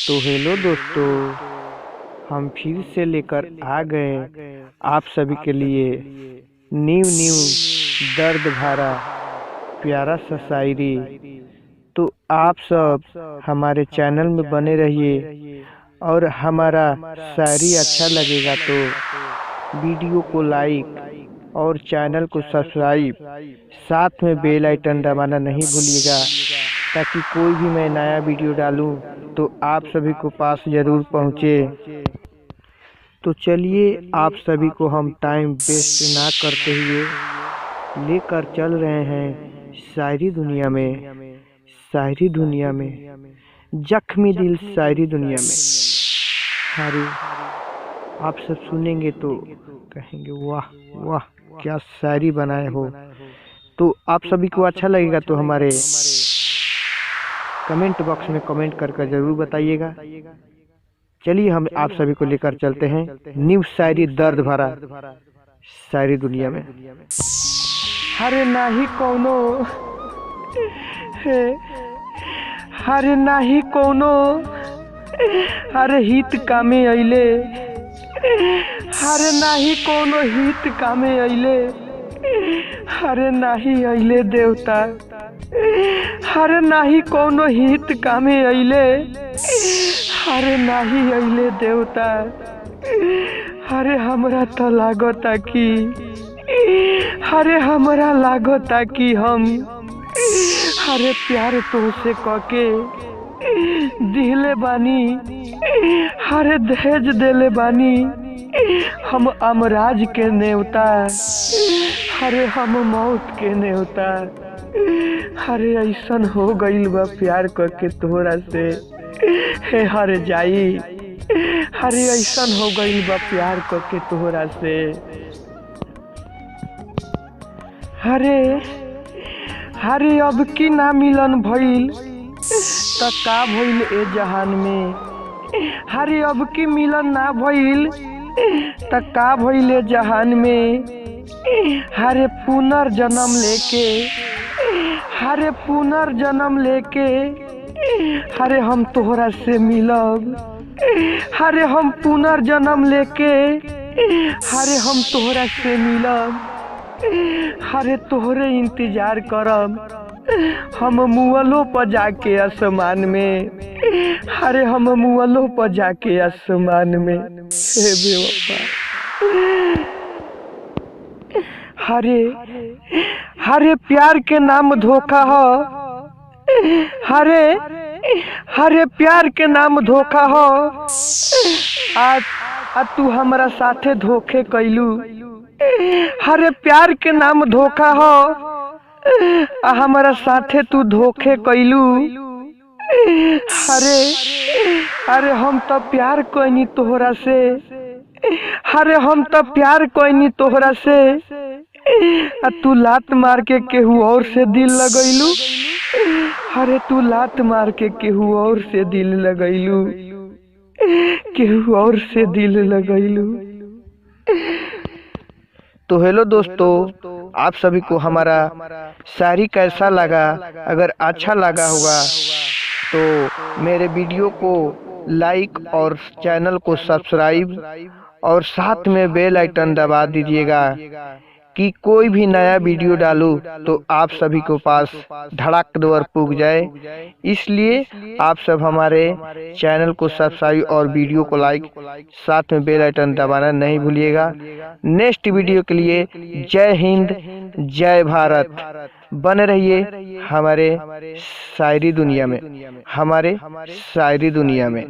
तो हेलो दोस्तों, हम फिर से लेकर आ गए आप सभी के लिए न्यू दर्द भरा प्यारा सा शायरी। तो आप सब हमारे चैनल में बने रहिए और हमारा शायरी अच्छा लगेगा तो वीडियो को लाइक और चैनल को सब्सक्राइब, साथ में बेल आइकन दबाना नहीं भूलिएगा ताकि कोई भी मैं नया वीडियो डालूं तो आप सभी को पास जरूर पहुंचे। तो चलिए आप सभी को हम टाइम वेस्ट ना करते हुए लेकर चल रहे हैं शायरी दुनिया में जख्मी दिल शायरी दुनिया में। अरे आप सब सुनेंगे तो कहेंगे वाह वाह क्या शायरी बनाए हो। तो आप सभी को अच्छा लगेगा तो हमारे कमेंट बॉक्स में कमेंट करके जरूर बताइएगा। चलिए हम आप सभी को लेकर चलते हैं न्यू शायरी दर्द भरा शायरी दुनिया में। हरे नाही कोनो हरे नाही कोनो हरे हित कामे अइले, हरे नाही कोनो हित कामे अइले, हरे नाही अइले देवता, हरे नाही कोनो हित कामे अइले, हरे नाही अइले देवता। हरे हमरा तो लागता कि हरे हमरा लागता कि हम हरे प्यार तुमसे कके दिले बानी, हरे दहेज देले बानी हम अमराज के नेवता, हरे हम मौत के नेवता। हरे ऐसन हो गइल बा प्यार करके तोहरा से हे हरे जाई, हरे ऐसन हो गइल बा प्यार करके तोहरा से। हरे हरे अब की ना मिलन भइल त का भइल ए जहान में, हरे अब की मिलन ना भइल त का भइल ए जहान में। हरे पुनर्जन्म लेके, हरे पुनर्जन्म लेके हरे हम तोहरा से मिलब, हरे हम पुनर्जन्म लेके हरे हम तोहरा से मिलब। हरे तोहरे इंतजार करब हम मुअलो पर जाके आसमान में, हरे हम मुअलो पर जाके आसमान में। हे बेवफा हरे हरे प्यार के नाम धोखा हो, हरे हरे प्यार के नाम धोखा हो। आ तू हमरा साथे धोखे कैलू, हरे प्यार के नाम धोखा हो आ हमरा साथे तू धोखे कैलू। हरे अरे हम तो प्यार कोइनी तोहरा से, हरे हम तो प्यार कोइनी तोहरा से आ तू लात मार के केहू और से दिल लगैलू, हरे तू लात मार के केहू और से दिल लगैलू, केहू और से दिल लगैलू। तो हेलो दोस्तों, आप सभी को हमारा शायरी कैसा लगा? अगर अच्छा लगा होगा तो मेरे वीडियो को लाइक और चैनल को सब्सक्राइब और साथ में बेल आइकन दबा दीजिएगा कि कोई भी नया वीडियो डालूं तो आप सभी को पास धड़ाक दौर पुग जाए। इसलिए आप सब हमारे चैनल को सब्सक्राइब और वीडियो को लाइक, साथ में बेल आइकन दबाना नहीं भूलिएगा। नेक्स्ट वीडियो के लिए जय हिंद जय भारत। बने रहिए हमारे शायरी दुनिया में, हमारे शायरी दुनिया में।